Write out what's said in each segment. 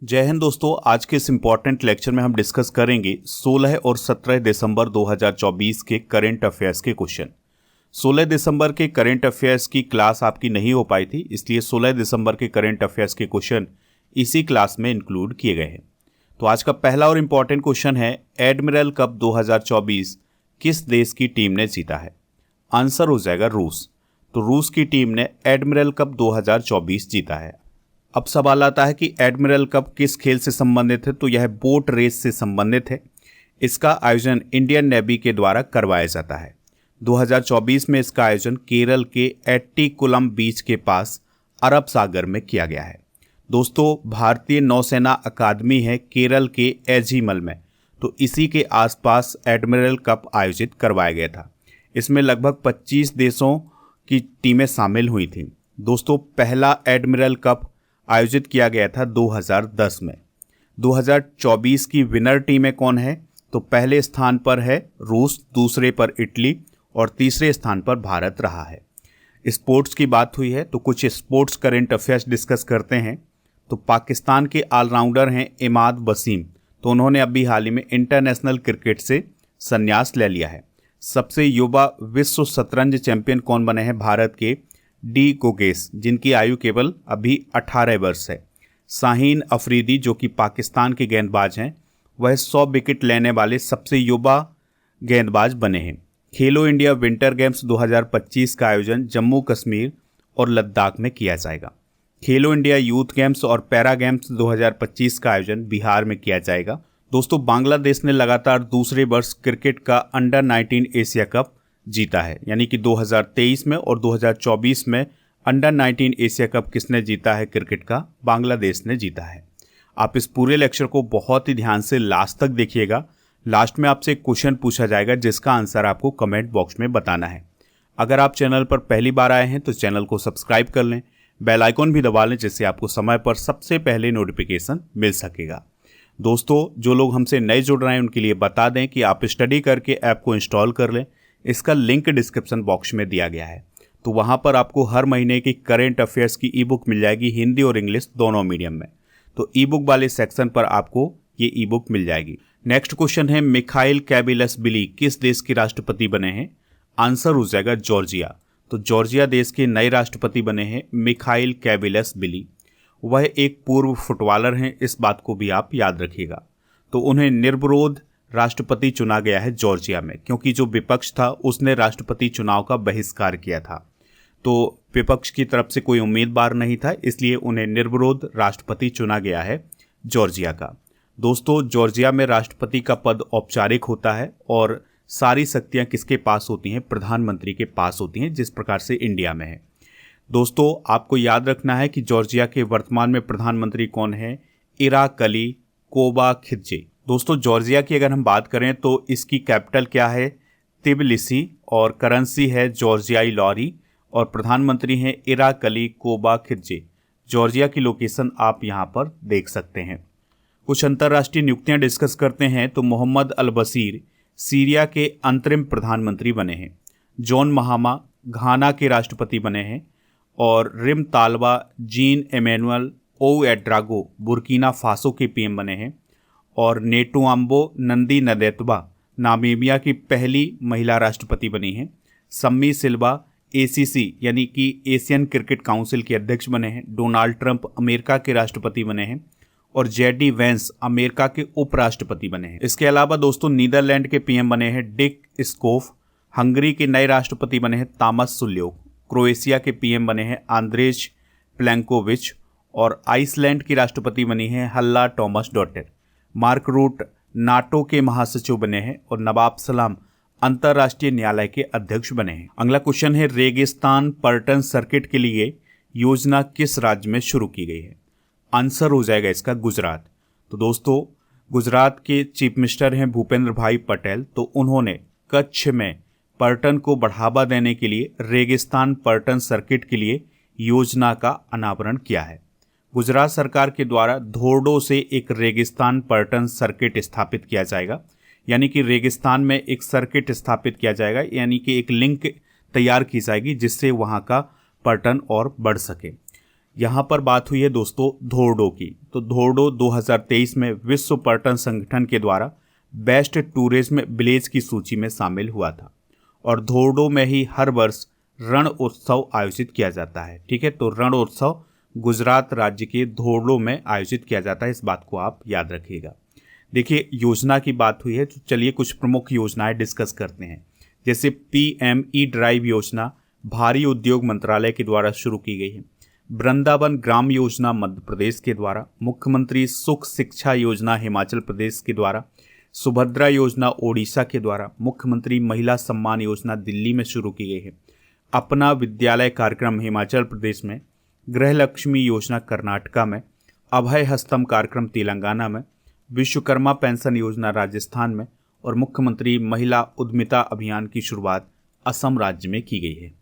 जय हिंद दोस्तों। आज के इस इम्पॉर्टेंट लेक्चर में हम डिस्कस करेंगे 16 और 17 दिसंबर 2024 के करंट अफेयर्स के क्वेश्चन। 16 दिसंबर के करंट अफेयर्स की क्लास आपकी नहीं हो पाई थी, इसलिए 16 दिसंबर के करंट अफेयर्स के क्वेश्चन इसी क्लास में इंक्लूड किए गए हैं। तो आज का पहला और इम्पॉर्टेंट क्वेश्चन है, एडमिरल कप 2024 किस देश की टीम ने जीता है? आंसर हो जाएगा रूस। तो रूस की टीम ने एडमिरल कप 2024 जीता है। अब सवाल आता है कि एडमिरल कप किस खेल से संबंधित है? तो यह बोट रेस से संबंधित है। इसका आयोजन इंडियन नेवी के द्वारा करवाया जाता है। 2024 में इसका आयोजन केरल के एट्टीकुलम बीच के पास अरब सागर में किया गया है। दोस्तों, भारतीय नौसेना अकादमी है केरल के एझिमल में, तो इसी के आसपास एडमिरल कप आयोजित करवाया गया था। इसमें लगभग 25 देशों की टीमें शामिल हुई थीं। दोस्तों, पहला एडमिरल कप आयोजित किया गया था 2010 में। 2024 की विनर टीमें कौन है? तो पहले स्थान पर है रूस, दूसरे पर इटली और तीसरे स्थान पर भारत रहा है। स्पोर्ट्स की बात हुई है तो कुछ स्पोर्ट्स करंट अफेयर्स डिस्कस करते हैं। तो पाकिस्तान के ऑलराउंडर हैं इमाद वसीम, तो उन्होंने अभी हाल ही में इंटरनेशनल क्रिकेट से संन्यास ले लिया है। सबसे युवा विश्व शतरंज चैंपियन कौन बने हैं? भारत के डी गोगेस, जिनकी आयु केवल अभी 18 वर्ष है। शाहीन अफरीदी, जो कि पाकिस्तान के गेंदबाज हैं, वह 100 विकेट लेने वाले सबसे युवा गेंदबाज बने हैं। खेलो इंडिया विंटर गेम्स 2025 का आयोजन जम्मू कश्मीर और लद्दाख में किया जाएगा। खेलो इंडिया यूथ गेम्स और पैरा गेम्स 2025 का आयोजन बिहार में किया जाएगा। दोस्तों, बांग्लादेश ने लगातार दूसरे वर्ष क्रिकेट का अंडर 19 एशिया कप जीता है, यानी कि 2023 में और 2024 में अंडर 19 एशिया कप किसने जीता है क्रिकेट का? बांग्लादेश ने जीता है। आप इस पूरे लेक्चर को बहुत ही ध्यान से लास्ट तक देखिएगा। लास्ट में आपसे एक क्वेश्चन पूछा जाएगा जिसका आंसर आपको कमेंट बॉक्स में बताना है। अगर आप चैनल पर पहली बार आए हैं तो चैनल को सब्सक्राइब कर लें, बेल आइकॉन भी दबा लें, जिससे आपको समय पर सबसे पहले नोटिफिकेशन मिल सकेगा। दोस्तों, जो लोग हमसे नए जुड़ रहे हैं उनके लिए बता दें कि आप स्टडी करके ऐप को इंस्टॉल कर लें। इसका लिंक डिस्क्रिप्शन बॉक्स में दिया गया है। तो वहां पर आपको हर महीने की करंट अफेयर्स की ई बुक मिल जाएगी, हिंदी और इंग्लिश दोनों मीडियम में। तो ई बुक वाले सेक्शन पर आपको ये ई बुक मिल जाएगी। नेक्स्ट क्वेश्चन है, मिखाइल कैबिलसविली किस देश के राष्ट्रपति बने हैं? आंसर हो जाएगा जॉर्जिया। तो जॉर्जिया देश के नए राष्ट्रपति बने हैं मिखाइल कैबिलसविली। वह एक पूर्व फुटबॉलर हैं, इस बात को भी आप याद रखिएगा। तो उन्हें निर्विरोध राष्ट्रपति चुना गया है जॉर्जिया में, क्योंकि जो विपक्ष था उसने राष्ट्रपति चुनाव का बहिष्कार किया था। तो विपक्ष की तरफ से कोई उम्मीदवार नहीं था, इसलिए उन्हें निर्विरोध राष्ट्रपति चुना गया है जॉर्जिया का। दोस्तों, जॉर्जिया में राष्ट्रपति का पद औपचारिक होता है और सारी शक्तियां किसके पास होती हैं? प्रधानमंत्री के पास होती हैं, जिस प्रकार से इंडिया में है। दोस्तों, आपको याद रखना है कि जॉर्जिया के वर्तमान में प्रधानमंत्री कौन है? इराकली कोबाखित्जे। दोस्तों, जॉर्जिया की अगर हम बात करें तो इसकी कैपिटल क्या है? तिबिलिसी, और करेंसी है जॉर्जियाई लॉरी, और प्रधानमंत्री हैं इराकली कोबाखित्जे। जॉर्जिया की लोकेशन आप यहां पर देख सकते हैं। कुछ अंतर्राष्ट्रीय नियुक्तियां डिस्कस करते हैं। तो मोहम्मद अल बशीर सीरिया के अंतरिम प्रधानमंत्री बने हैं। जॉन महामा घाना के राष्ट्रपति बने हैं, और Rimtalba Jean Emmanuel Ouedraogo Burkina Faso के पीएम बने हैं, और नेटुआम्बो नंदी नदेतबा नामीबिया की पहली महिला राष्ट्रपति बनी हैं। सम्मी सिल्वा एसीसी यानी कि एशियन क्रिकेट काउंसिल के अध्यक्ष बने हैं। डोनाल्ड ट्रंप अमेरिका के राष्ट्रपति बने हैं, और जेडी वेंस अमेरिका के उपराष्ट्रपति बने हैं। इसके अलावा दोस्तों, नीदरलैंड के पीएम बने हैं डिक स्कोफ। हंगरी के नए राष्ट्रपति बने हैं तामस सुल्योक। क्रोएशिया के पीएम बने हैं आंद्रेज प्लेंकोविच, और आइसलैंड की राष्ट्रपति बनी है Halla Tomasdottir. Mark Rutte NATO के महासचिव बने हैं, और नवाब सलाम अंतर्राष्ट्रीय न्यायालय के अध्यक्ष बने हैं। अगला क्वेश्चन है, रेगिस्तान पर्यटन सर्किट के लिए योजना किस राज्य में शुरू की गई है? आंसर हो जाएगा इसका गुजरात। तो दोस्तों, गुजरात के चीफ मिनिस्टर हैं भूपेंद्र भाई पटेल, तो उन्होंने कच्छ में पर्यटन को बढ़ावा देने के लिए रेगिस्तान पर्यटन सर्किट के लिए योजना का अनावरण किया है। गुजरात सरकार के द्वारा धोर्डो से एक रेगिस्तान पर्यटन सर्किट स्थापित किया जाएगा, यानी कि रेगिस्तान में एक सर्किट स्थापित किया जाएगा, यानी कि एक लिंक तैयार की जाएगी जिससे वहाँ का पर्यटन और बढ़ सके। यहाँ पर बात हुई है दोस्तों धोर्डो की। तो धोर्डो 2023 में विश्व पर्यटन संगठन के द्वारा बेस्ट टूरिज्म विलेज की सूची में शामिल हुआ था और धोर्डो में ही हर वर्ष रण उत्सव आयोजित किया जाता है। ठीक है, तो रण उत्सव गुजरात राज्य के धोर्डो में आयोजित किया जाता है, इस बात को आप याद रखिएगा। देखिए योजना की बात हुई है तो चलिए कुछ प्रमुख योजनाएं डिस्कस करते हैं। जैसे PME ड्राइव योजना भारी उद्योग मंत्रालय के द्वारा शुरू की गई है। वृंदावन ग्राम योजना मध्य प्रदेश के द्वारा, मुख्यमंत्री सुख शिक्षा योजना हिमाचल प्रदेश के द्वारा, सुभद्रा योजना ओडिशा के द्वारा, मुख्यमंत्री महिला सम्मान योजना दिल्ली में शुरू की गई है। अपना विद्यालय कार्यक्रम हिमाचल प्रदेश में, गृहलक्ष्मी योजना कर्नाटका में, अभय हस्तम कार्यक्रम तेलंगाना में, विश्वकर्मा पेंशन योजना राजस्थान में और मुख्यमंत्री महिला उद्यमिता अभियान की शुरुआत असम राज्य में की गई है।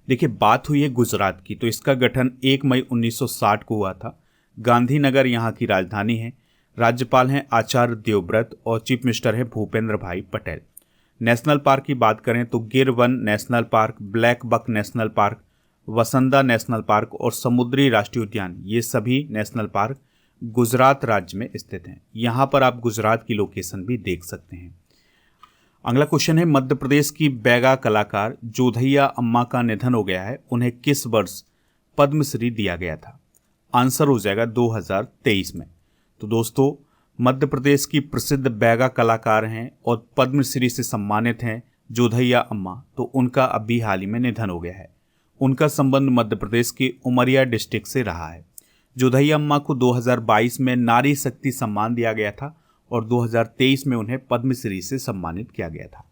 देखिए बात हुई है गुजरात की, तो इसका गठन 1 मई 1960 को हुआ था। गांधीनगर यहाँ की राजधानी है। राज्यपाल हैं आचार्य देवव्रत और चीफ मिनिस्टर है भूपेंद्र भाई पटेल। नेशनल पार्क की बात करें तो गिर वन national park, blackbuck national park, वसंदा नेशनल पार्क और समुद्री राष्ट्रीय उद्यान, ये सभी नेशनल पार्क गुजरात राज्य में स्थित हैं। यहाँ पर आप गुजरात की लोकेशन भी देख सकते हैं। अगला क्वेश्चन है मध्य प्रदेश की बैगा कलाकार जोधैया अम्मा का निधन हो गया है, उन्हें किस वर्ष पद्मश्री दिया गया था? आंसर हो जाएगा 2023 में। तो दोस्तों मध्य प्रदेश की प्रसिद्ध बैगा कलाकार हैं और पद्मश्री से सम्मानित हैं जोधैया अम्मा, तो उनका अभी हाल ही में निधन हो गया है। उनका संबंध मध्य प्रदेश के उमरिया डिस्ट्रिक्ट से रहा है। जोधैया अम्मा को 2022 में नारी शक्ति सम्मान दिया गया था और 2023 में उन्हें पद्मश्री से सम्मानित किया गया था।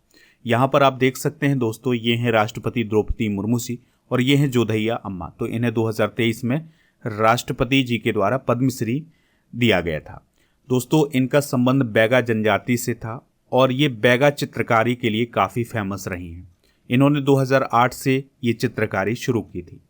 यहाँ पर आप देख सकते हैं दोस्तों, ये हैं राष्ट्रपति द्रौपदी मुर्मू जी और ये हैं जोधैया अम्मा। तो इन्हें 2023 में राष्ट्रपति जी के द्वारा पद्मश्री दिया गया था। दोस्तों इनका संबंध बैगा जनजाति से था और ये बैगा चित्रकारी के लिए काफ़ी फेमस रही हैं। इन्होंने 2008 से ये चित्रकारी शुरू की थी।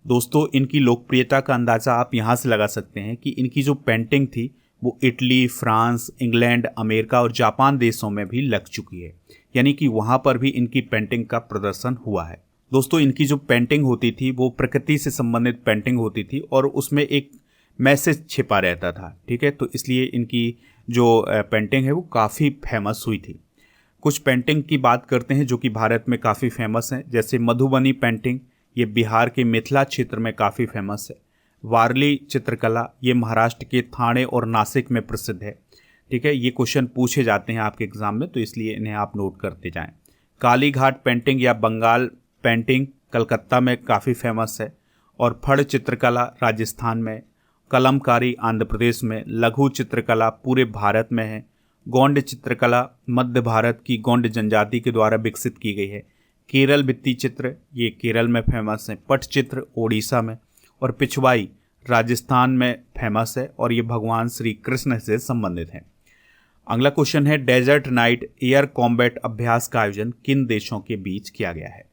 दोस्तों इनकी लोकप्रियता का अंदाज़ा आप यहाँ से लगा सकते हैं कि इनकी जो पेंटिंग थी वो इटली, फ्रांस, इंग्लैंड, अमेरिका और जापान देशों में भी लग चुकी है, यानी कि वहाँ पर भी इनकी पेंटिंग का प्रदर्शन हुआ है। दोस्तों इनकी जो पेंटिंग होती थी वो प्रकृति से संबंधित पेंटिंग होती थी और उसमें एक मैसेज छिपा रहता था। ठीक है, तो इसलिए इनकी जो पेंटिंग है वो काफ़ी फेमस हुई थी। कुछ पेंटिंग की बात करते हैं जो कि भारत में काफ़ी फेमस हैं, जैसे मधुबनी पेंटिंग, ये बिहार के मिथिला क्षेत्र में काफ़ी फेमस है। वारली चित्रकला, ये महाराष्ट्र के थाने और नासिक में प्रसिद्ध है। ठीक है, ये क्वेश्चन पूछे जाते हैं आपके एग्जाम में, तो इसलिए इन्हें आप नोट करते जाएं। काली घाट पेंटिंग या बंगाल पेंटिंग कलकत्ता में काफ़ी फेमस है और फड़ चित्रकला राजस्थान में, कलमकारी आंध्र प्रदेश में, लघु चित्रकला पूरे भारत में है। गोंड चित्रकला मध्य भारत की गोंड जनजाति के द्वारा विकसित की गई है। केरल भित्ति चित्र, ये केरल में फेमस है। पटचित्र ओडिशा में और पिछवाई राजस्थान में फेमस है और ये भगवान श्री कृष्ण से संबंधित है। अगला क्वेश्चन है डेजर्ट नाइट एयर कॉम्बैट अभ्यास का आयोजन किन देशों के बीच किया गया है?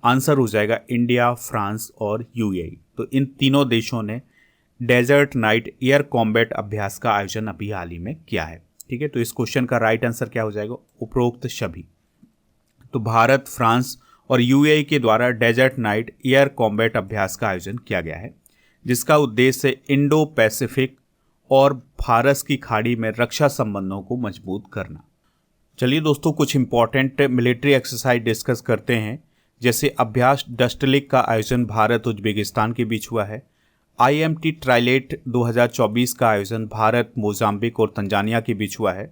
आंसर हो जाएगा इंडिया, फ्रांस और UAE। तो इन तीनों देशों ने डेजर्ट नाइट एयर कॉम्बैट अभ्यास का आयोजन अभी हाल ही में किया है। ठीक है, तो इस क्वेश्चन का राइट आंसर क्या हो जाएगा? उपरोक्त सभी। तो भारत, फ्रांस और UAE के द्वारा डेजर्ट नाइट एयर कॉम्बैट अभ्यास का आयोजन किया गया है, जिसका उद्देश्य इंडो पैसिफिक और फारस की खाड़ी में रक्षा संबंधों को मजबूत करना। चलिए दोस्तों कुछ इंपॉर्टेंट मिलिट्री एक्सरसाइज डिस्कस करते हैं। जैसे अभ्यास डस्टलिक का आयोजन भारत उज्बेकिस्तान के बीच हुआ है। IMT ट्राइलेट 2024 का आयोजन भारत, मोजाम्बिक और तंजानिया के बीच हुआ है।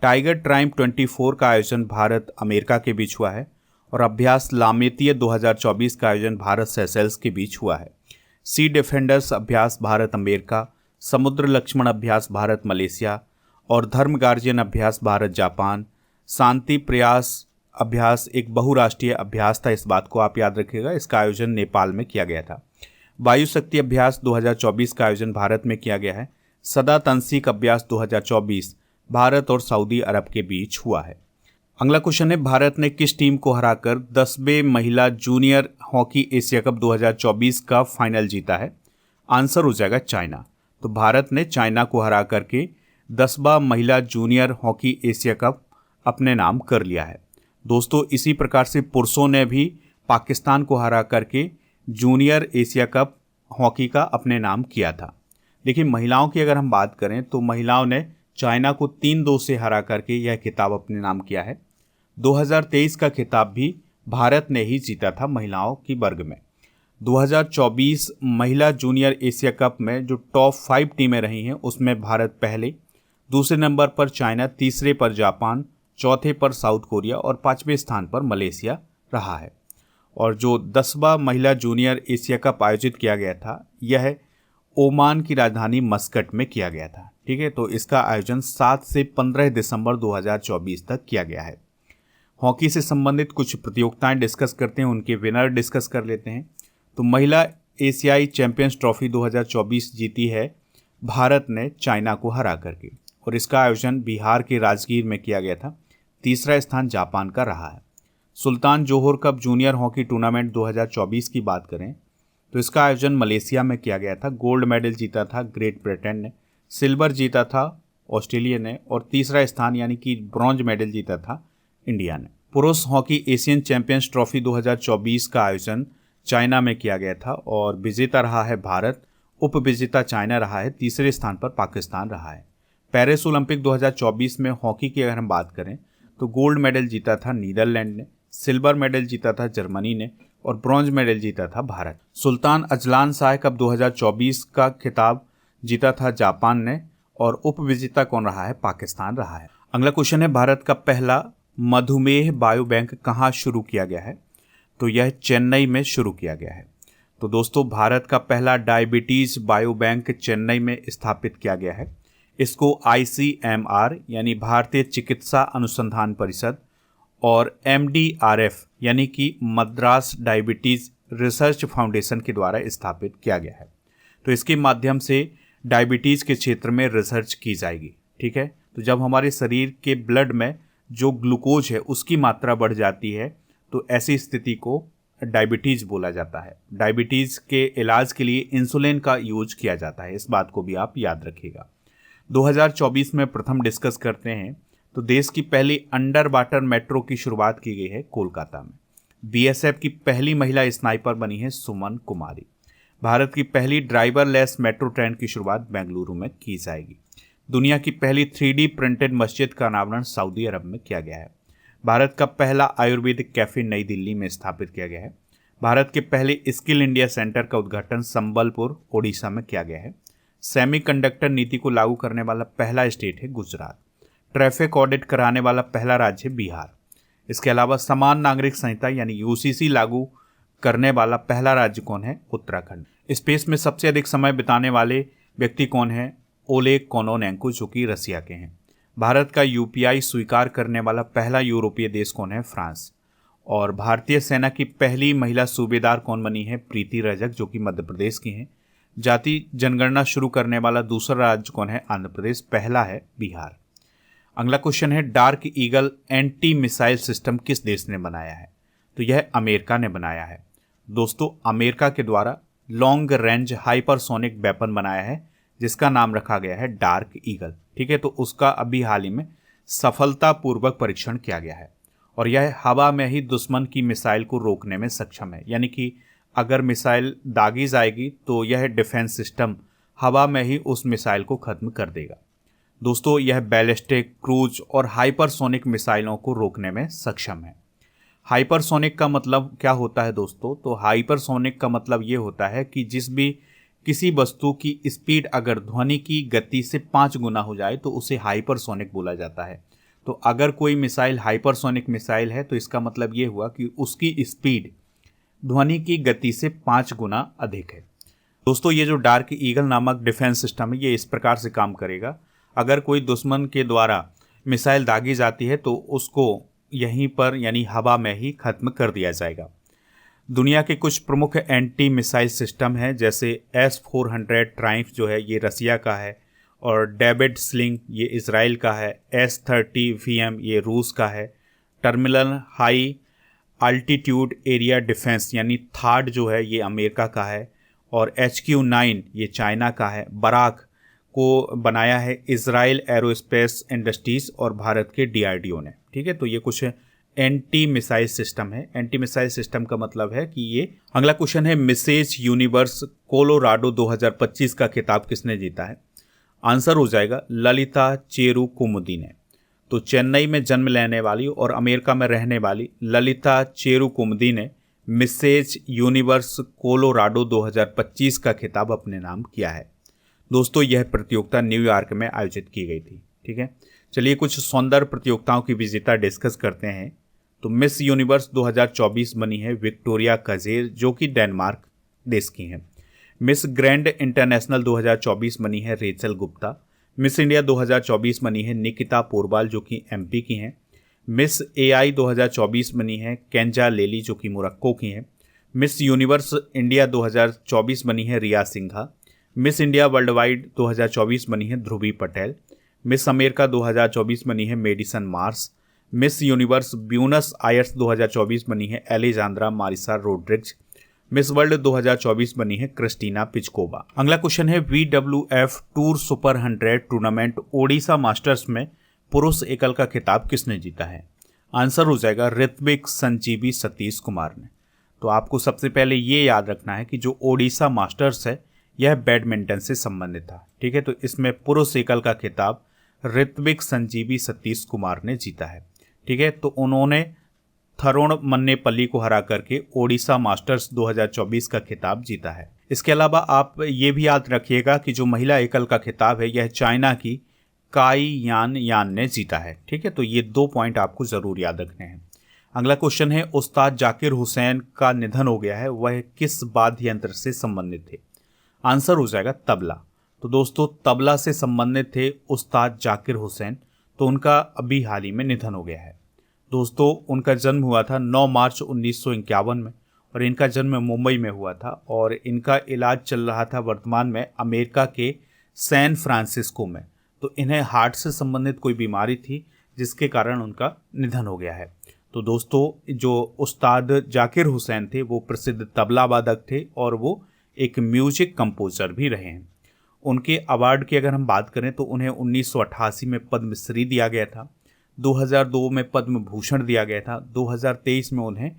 टाइगर ट्राइम 24 का आयोजन भारत, अमेरिका के बीच हुआ है और अभ्यास लामेतिय 2024 का आयोजन भारत, सेशेल्स के बीच हुआ है। सी डिफेंडर्स अभ्यास भारत, अमेरिका, समुद्र लक्ष्मण अभ्यास भारत, मलेशिया और धर्म गार्जियन अभ्यास भारत, जापान। शांति प्रयास अभ्यास एक बहुराष्ट्रीय अभ्यास था, इस बात को आप याद रखिएगा। इसका आयोजन नेपाल में किया गया था। वायु शक्ति अभ्यास 2024 का आयोजन भारत में किया गया है। सदा तंसिक अभ्यास 2024 भारत और सऊदी अरब के बीच हुआ है। अगला क्वेश्चन है भारत ने किस टीम को हराकर 10वें महिला जूनियर हॉकी एशिया कप 2024 का फाइनल जीता है? आंसर हो जाएगा चाइना। तो भारत ने चाइना को हरा करके 10वां महिला जूनियर हॉकी एशिया कप अपने नाम कर लिया है। दोस्तों इसी प्रकार से पुरुषों ने भी पाकिस्तान को हरा करके जूनियर एशिया कप हॉकी का अपने नाम किया था। देखिए, महिलाओं की अगर हम बात करें तो महिलाओं ने चाइना को 3-2 से हरा करके यह खिताब अपने नाम किया है। 2023 का खिताब भी भारत ने ही जीता था महिलाओं की वर्ग में। 2024 महिला जूनियर एशिया कप में जो टॉप 5 टीमें रही हैं उसमें भारत पहले, दूसरे नंबर पर चाइना, तीसरे पर जापान, चौथे पर साउथ कोरिया और 5वें स्थान पर मलेशिया रहा है। और जो 10वां महिला जूनियर एशिया कप आयोजित किया गया था यह ओमान की राजधानी मस्कट में किया गया था। ठीक है, तो इसका आयोजन 7 से 15 दिसंबर 2024 तक किया गया है। हॉकी से संबंधित कुछ प्रतियोगिताएं डिस्कस करते हैं, उनके विनर डिस्कस कर लेते हैं। तो महिला एशियाई चैंपियंस ट्रॉफी 2024 जीती है भारत ने चाइना को हरा करके, और इसका आयोजन बिहार के राजगीर में किया गया था। तीसरा स्थान जापान का रहा है। Sultan Johor cup junior hockey tournament 2024 की बात करें तो इसका आयोजन मलेशिया में किया गया था। गोल्ड मेडल जीता था ग्रेट ब्रिटेन ने, सिल्वर जीता था ऑस्ट्रेलिया ने, और तीसरा स्थान यानी कि ब्रॉन्ज मेडल जीता था इंडिया ने। पुरुष हॉकी एशियन चैंपियंस ट्रॉफी 2024 का आयोजन चाइना में किया गया था और विजेता रहा है भारत, उप विजेता चाइना रहा है, तीसरे स्थान पर पाकिस्तान रहा है। पेरिस ओलंपिक 2024 में हॉकी की अगर हम बात करें तो गोल्ड मेडल जीता था नीदरलैंड ने, सिल्वर मेडल जीता था जर्मनी ने और ब्रॉन्ज मेडल जीता था Bharat. Sultan Azlan Shah cup 2024 का खिताब जीता था जापान ने और उप विजेता कौन रहा है? पाकिस्तान रहा है। अगला क्वेश्चन है, भारत का पहला मधुमेह बायो बैंक कहाँ शुरू किया गया है? तो यह चेन्नई में शुरू किया गया है। तो दोस्तों, भारत का पहला डायबिटीज बायो बैंक चेन्नई में स्थापित किया गया है। इसको ICMR यानी भारतीय चिकित्सा अनुसंधान परिषद और MDRF यानी कि मद्रास डायबिटीज रिसर्च फाउंडेशन के द्वारा स्थापित किया गया है। तो इसके माध्यम से डायबिटीज़ के क्षेत्र में रिसर्च की जाएगी। ठीक है, तो जब हमारे शरीर के ब्लड में जो ग्लूकोज है उसकी मात्रा बढ़ जाती है तो ऐसी स्थिति को डायबिटीज़ बोला जाता है। डायबिटीज़ के इलाज के लिए इंसुलिन का यूज किया जाता है, इस बात को भी आप याद रखिएगा। 2024 में प्रथम डिस्कस करते हैं तो देश की पहली अंडर वाटर मेट्रो की शुरुआत की गई है कोलकाता में। BSF की पहली महिला स्नाइपर बनी है सुमन कुमारी। भारत की पहली ड्राइवरलेस मेट्रो ट्रेन की शुरुआत बेंगलुरु में की जाएगी। दुनिया की पहली 3D प्रिंटेड मस्जिद का अनावरण सऊदी अरब में किया गया है। भारत का पहला आयुर्वेदिक कैफे नई दिल्ली में स्थापित किया गया है। भारत के पहले स्किल इंडिया सेंटर का उद्घाटन संबलपुर ओडिशा में किया गया है। सेमीकंडक्टर नीति को लागू करने वाला पहला स्टेट है गुजरात। ट्रैफिक ऑडिट कराने वाला पहला राज्य है बिहार। इसके अलावा समान नागरिक संहिता यानी UCC लागू करने वाला पहला राज्य कौन है? उत्तराखंड। स्पेस में सबसे अधिक समय बिताने वाले व्यक्ति कौन है? ओलेग कोनोनेंको, जो कि रसिया के हैं। भारत का UPI स्वीकार करने वाला पहला यूरोपीय देश कौन है? फ्रांस। और भारतीय सेना की पहली महिला सूबेदार कौन बनी है? प्रीति रजक, जो कि मध्य प्रदेश की हैं। जाति जनगणना शुरू करने वाला दूसरा राज्य कौन है? आंध्र प्रदेश। पहला है बिहार। अगला क्वेश्चन है, dark eagle anti missile system किस देश ने बनाया है? तो यह अमेरिका ने बनाया है। दोस्तों, अमेरिका के द्वारा लॉन्ग रेंज हाइपरसोनिक वेपन बनाया है जिसका नाम रखा गया है डार्क ईगल। ठीक है, तो उसका अभी हाल ही में सफलतापूर्वक परीक्षण किया गया है और यह हवा में ही दुश्मन की मिसाइल को रोकने में सक्षम है। यानी कि अगर मिसाइल दागी जाएगी तो यह डिफेंस सिस्टम हवा में ही उस मिसाइल को खत्म कर देगा। दोस्तों, यह बैलिस्टिक, क्रूज और हाइपरसोनिक मिसाइलों को रोकने में सक्षम है। हाइपरसोनिक का मतलब क्या होता है दोस्तों? तो हाइपरसोनिक का मतलब ये होता है कि किसी वस्तु की स्पीड अगर ध्वनि की गति से 5 गुना हो जाए तो उसे हाइपरसोनिक बोला जाता है। तो अगर कोई मिसाइल हाइपरसोनिक मिसाइल है तो इसका मतलब ये हुआ कि उसकी स्पीड ध्वनि की गति से 5 गुना अधिक है। दोस्तों, ये जो डार्क ईगल नामक डिफेंस सिस्टम है ये इस प्रकार से काम करेगा। अगर कोई दुश्मन के द्वारा मिसाइल दागी जाती है तो उसको यहीं पर यानी हवा में ही खत्म कर दिया जाएगा। दुनिया के कुछ प्रमुख एंटी मिसाइल सिस्टम हैं, जैसे S-400 ट्राइम्फ जो है ये रसिया का है और डेविड स्लिंग ये इजराइल का है। S-30 VM ये रूस का है। Terminal high altitude area defence यानी थाड जो है ये अमेरिका का है और HQ-9 ये चाइना का है। बराक को बनाया है इजराइल एरोस्पेस इंडस्ट्रीज और भारत के DRDO ने। ठीक है, तो ये कुछ एंटी मिसाइल सिस्टम है। एंटी मिसाइल सिस्टम का मतलब है कि ये। अगला क्वेश्चन है मिसेज यूनिवर्स कोलोराडो 2025 का खिताब किसने जीता है? आंसर हो जाएगा ललिता चेरुकुमुदी ने। तो चेन्नई में जन्म लेने वाली और अमेरिका में रहने वाली ललिता चेरुकुमुदी ने मिसेज यूनिवर्स कोलोराडो 2025 का खिताब अपने नाम किया है। दोस्तों यह प्रतियोगिता न्यूयॉर्क में आयोजित की गई थी। ठीक है, चलिए कुछ सौंदर्य प्रतियोगिताओं की विजेता डिस्कस करते हैं। तो मिस यूनिवर्स 2024 बनी है विक्टोरिया कजेर, जो कि डेनमार्क देश की हैं। मिस ग्रैंड इंटरनेशनल 2024 बनी है रेचल गुप्ता। मिस इंडिया 2024 बनी है निकिता पोरबाल, जो कि एमपी की हैं। मिस एआई 2024 बनी है केंजा लेली, जो कि मोरक्को की हैं। मिस यूनिवर्स इंडिया 2024 बनी है Riya Singha. Miss India worldwide 2024 बनी है ध्रुवी पटेल। मिस अमेरिका 2024 बनी है Madison Marsh. Miss Universe Buenos Aires 2024 बनी है Alejandra Marisa Rodriguez. Miss World 2024 बनी है क्रिस्टीना पिचकोवा। अगला क्वेश्चन है VWF Tour Super 100 tournament Odisha Masters में पुरुष एकल का खिताब किसने जीता है? आंसर हो जाएगा ऋत्विक संजीवी सतीश कुमार ने। तो आपको सबसे पहले ये याद रखना है कि जो ओडिशा मास्टर्स है यह बैडमिंटन से संबंधित था। ठीक है, तो इसमें पुरुष एकल का खिताब ऋत्विक संजीवी सतीश कुमार ने जीता है। ठीक है, तो उन्होंने थरुण मन्नेपल्ली को हरा करके ओडिशा मास्टर्स 2024 का खिताब जीता है। इसके अलावा आप ये भी याद रखिएगा कि जो महिला एकल का खिताब है यह चाइना की काई यान यान ने जीता है। ठीक है, तो ये 2 पॉइंट आपको जरूर याद रखने हैं। अगला क्वेश्चन है उस्ताद जाकिर हुसैन का निधन हो गया है, वह किस वाद्य यंत्र से संबंधित थे? आंसर हो जाएगा तबला। तो दोस्तों तबला से संबंधित थे उस्ताद जाकिर हुसैन, तो उनका अभी हाल ही में निधन हो गया है। दोस्तों उनका जन्म हुआ था 9 मार्च 1951 में और इनका जन्म मुंबई में हुआ था और इनका इलाज चल रहा था वर्तमान में अमेरिका के सैन फ्रांसिस्को में। तो इन्हें हार्ट से संबंधित कोई बीमारी थी जिसके कारण उनका निधन हो गया है। तो दोस्तों जो उस्ताद जाकिर हुसैन थे वो प्रसिद्ध तबला वादक थे और वो एक म्यूजिक कंपोजर भी रहे हैं। उनके अवार्ड की अगर हम बात करें तो उन्हें 1988 में पद्मश्री दिया गया था, 2002 में पद्म भूषण दिया गया था, 2023 में उन्हें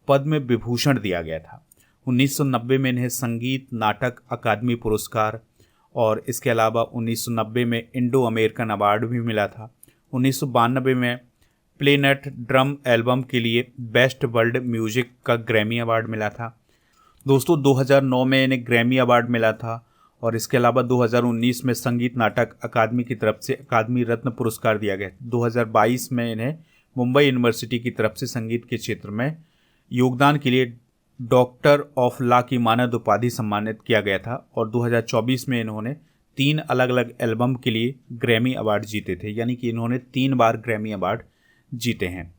पद्म विभूषण दिया गया था। 1990 में इन्हें संगीत नाटक अकादमी पुरस्कार और इसके अलावा 1990 में इंडो अमेरिकन अवार्ड भी मिला था। 1992 में प्लेनेट ड्रम एल्बम के लिए बेस्ट वर्ल्ड म्यूजिक का ग्रैमी अवार्ड मिला था। दोस्तों 2009 में इन्हें ग्रैमी अवार्ड मिला था और इसके अलावा 2019 में संगीत नाटक अकादमी की तरफ से अकादमी रत्न पुरस्कार दिया गया। 2022 में इन्हें मुंबई यूनिवर्सिटी की तरफ से संगीत के क्षेत्र में योगदान के लिए डॉक्टर ऑफ लॉ की मानद उपाधि सम्मानित किया गया था और 2024 में इन्होंने 3 अलग अलग एल्बम के लिए ग्रैमी अवार्ड जीते थे, यानी कि इन्होंने 3 बार ग्रैमी अवार्ड जीते हैं।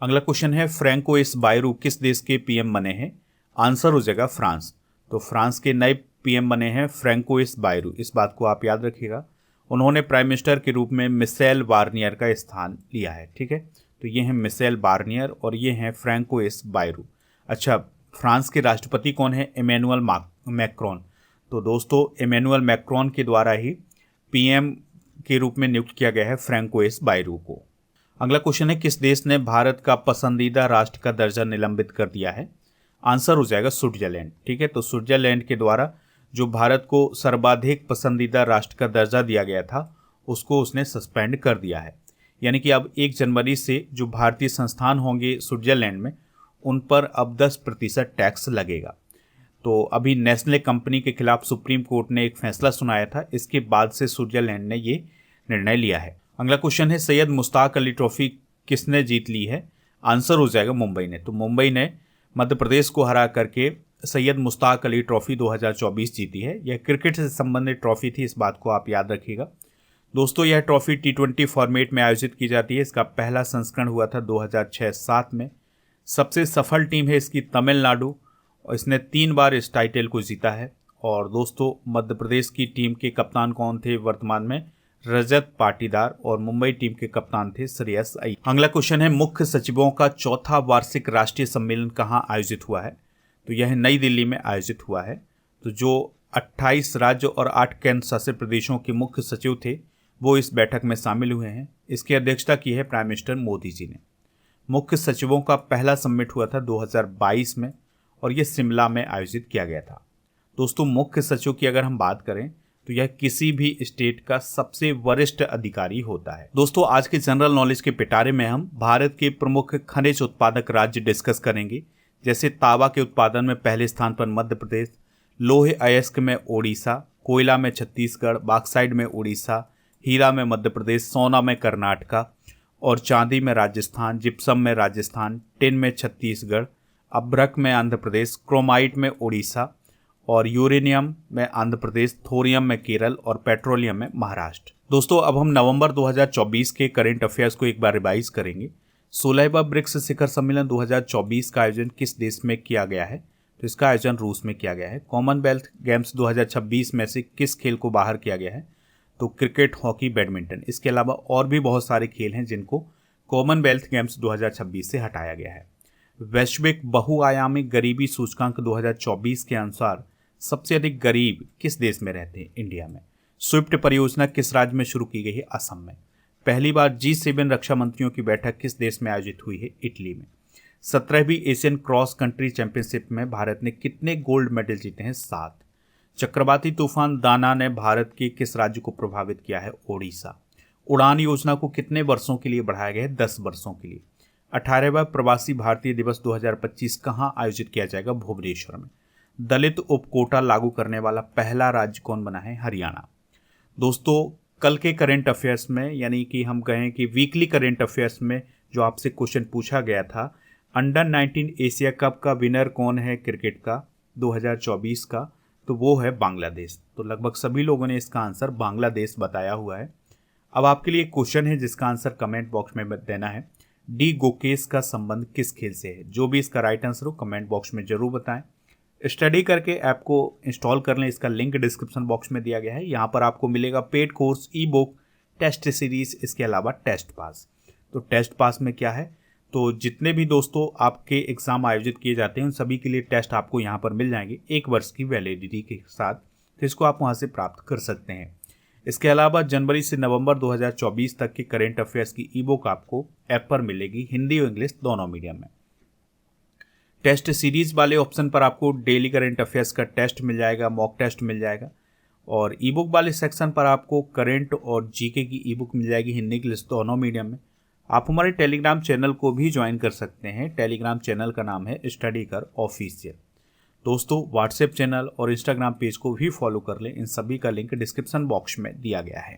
अगला क्वेश्चन है फ्रैंकोइस बायरू किस देश के पीएम बने हैं? आंसर हो जाएगा फ्रांस। तो फ्रांस के नए पीएम बने हैं फ्रैंकोइस बायरू, इस बात को आप याद रखिएगा। उन्होंने प्राइम मिनिस्टर के रूप में मिशेल बार्नियर का स्थान लिया है। ठीक है, तो ये हैं मिशेल बार्नियर और ये हैं फ्रैंकोइस बायरू। अच्छा, फ्रांस के राष्ट्रपति कौन है? Emmanuel Macron. तो दोस्तों इमैनुअल मैक्रोन के द्वारा ही पीएम के रूप में नियुक्त किया गया है फ्रैंकोइस बायरू को। अगला क्वेश्चन है किस देश ने भारत का पसंदीदा राष्ट्र का दर्जा निलंबित कर दिया है? आंसर हो जाएगा स्विट्जरलैंड। ठीक है, तो स्विट्जरलैंड के द्वारा जो भारत को सर्वाधिक पसंदीदा राष्ट्र का दर्जा दिया गया था उसको उसने सस्पेंड कर दिया है। यानी कि अब 1 जनवरी से जो भारतीय संस्थान होंगे स्विट्जरलैंड में उन पर अब 10% टैक्स लगेगा। तो अभी नेस्ले कंपनी के खिलाफ सुप्रीम कोर्ट ने एक फैसला सुनाया था, इसके बाद से स्विट्जरलैंड ने ये निर्णय लिया है। अगला क्वेश्चन है सैयद मुश्ताक अली ट्रॉफी किसने जीत ली है? आंसर हो जाएगा मुंबई ने। तो मुंबई ने मध्य प्रदेश को हरा करके सैयद मुश्ताक अली ट्रॉफी 2024 जीती है। यह क्रिकेट से संबंधित ट्रॉफी थी, इस बात को आप याद रखिएगा। दोस्तों यह ट्रॉफी T20 फॉर्मेट में आयोजित की जाती है। इसका पहला संस्करण हुआ था 2006-07 में। सबसे सफल टीम है इसकी तमिलनाडु और इसने 3 बार इस टाइटल को जीता है। और दोस्तों मध्य प्रदेश की टीम के कप्तान कौन थे वर्तमान में? रजत पाटीदार। और मुंबई टीम के कप्तान थे श्रेयस अय्यर। अगला क्वेश्चन है मुख्य सचिवों का 4था वार्षिक राष्ट्रीय सम्मेलन कहाँ आयोजित हुआ है? तो यह नई दिल्ली में आयोजित हुआ है। तो जो 28 राज्य और 8 केंद्र शासित प्रदेशों के मुख्य सचिव थे वो इस बैठक में शामिल हुए हैं। इसकी अध्यक्षता की है प्राइम मिनिस्टर मोदी जी ने। मुख्य सचिवों का पहला समिट हुआ था 2022 में और ये शिमला में आयोजित किया गया था। दोस्तों, मुख्य सचिव की अगर हम बात करें तो यह किसी भी स्टेट का सबसे वरिष्ठ अधिकारी होता है। दोस्तों, आज के जनरल नॉलेज के पिटारे में हम भारत के प्रमुख खनिज उत्पादक राज्य डिस्कस करेंगे, जैसे तांबा के उत्पादन में पहले स्थान पर मध्य प्रदेश, लोहे अयस्क में ओडिशा, कोयला में छत्तीसगढ़, बॉक्साइट में उड़ीसा, हीरा में मध्य प्रदेश, सोना में कर्नाटका और चांदी में राजस्थान, जिप्सम में राजस्थान, टिन में छत्तीसगढ़, अभ्रक में आंध्र प्रदेश, क्रोमाइट में उड़ीसा और यूरेनियम में आंध्र प्रदेश, थोरियम में केरल और पेट्रोलियम में महाराष्ट्र। दोस्तों, अब हम नवंबर 2024 के करंट अफेयर्स को एक बार रिवाइज करेंगे। 16वां ब्रिक्स शिखर सम्मेलन 2024 का आयोजन किस देश में किया गया है? तो इसका आयोजन रूस में किया गया है। कॉमनवेल्थ गेम्स 2026 में से किस खेल को बाहर किया गया है? तो क्रिकेट, हॉकी, बैडमिंटन। इसके अलावा और भी बहुत सारे खेल हैं जिनको कॉमनवेल्थ गेम्स 2026 से हटाया गया है। वैश्विक बहुआयामी गरीबी सूचकांक 2024 के अनुसार सबसे अधिक गरीब किस देश में रहते हैं? इंडिया में। स्विफ्ट परियोजना किस राज्य में शुरू की गई है? असम में। पहली बार G7 रक्षा मंत्रियों की बैठक किस देश में आयोजित हुई है? इटली में। 17वीं एशियन क्रॉस कंट्री चैंपियनशिप में भारत ने कितने गोल्ड मेडल जीते हैं? 7। चक्रवाती तूफान दाना ने भारत के किस राज्य को प्रभावित किया है? ओडिशा। उड़ान योजना को कितने वर्षों के लिए बढ़ाया गया है? 10 वर्षों के लिए। 18वां प्रवासी भारतीय दिवस 2025 कहाँ आयोजित किया जाएगा? भुवनेश्वर में। दलित उपकोटा लागू करने वाला पहला राज्य कौन बना है? हरियाणा। दोस्तों, कल के करंट अफेयर्स में, यानी कि हम कहें कि वीकली करंट अफेयर्स में जो आपसे क्वेश्चन पूछा गया था, अंडर 19 एशिया कप का विनर कौन है क्रिकेट का 2024 का? तो वो है बांग्लादेश। तो लगभग सभी लोगों ने इसका आंसर बांग्लादेश बताया हुआ है। अब आपके लिए क्वेश्चन है जिसका आंसर कमेंट बॉक्स में देना है। डी गोकेश का संबंध किस खेल से है? जो भी इसका राइट आंसर हो कमेंट बॉक्स में जरूर बताएं। स्टडी करके ऐप को इंस्टॉल कर लें, इसका लिंक डिस्क्रिप्शन बॉक्स में दिया गया है। यहाँ पर आपको मिलेगा paid course, ebook, test series, इसके अलावा टेस्ट पास। तो टेस्ट पास में क्या है? तो जितने भी दोस्तों आपके एग्जाम आयोजित किए जाते हैं उन सभी के लिए टेस्ट आपको यहाँ पर मिल जाएंगे 1 वर्ष की वैलिडिटी के साथ। तो इसको आप वहाँ से प्राप्त कर सकते हैं। इसके अलावा जनवरी से नवंबर 2024 तक के करेंट अफेयर्स की ई बुक आपको ऐप पर मिलेगी, हिंदी और इंग्लिश दोनों मीडियम में। टेस्ट सीरीज वाले ऑप्शन पर आपको डेली करंट अफेयर्स का टेस्ट मिल जाएगा, मॉक टेस्ट मिल जाएगा। और ई बुक वाले सेक्शन पर आपको करंट और जीके की ई बुक मिल जाएगी, हिंदी इंग्लिश दोनों मीडियम में। आप हमारे टेलीग्राम चैनल को भी ज्वाइन कर सकते हैं। टेलीग्राम चैनल का नाम है स्टडी कर ऑफिशियल। दोस्तों, व्हाट्सएप चैनल और इंस्टाग्राम पेज को भी फॉलो कर लें। इन सभी का लिंक डिस्क्रिप्शन बॉक्स में दिया गया है।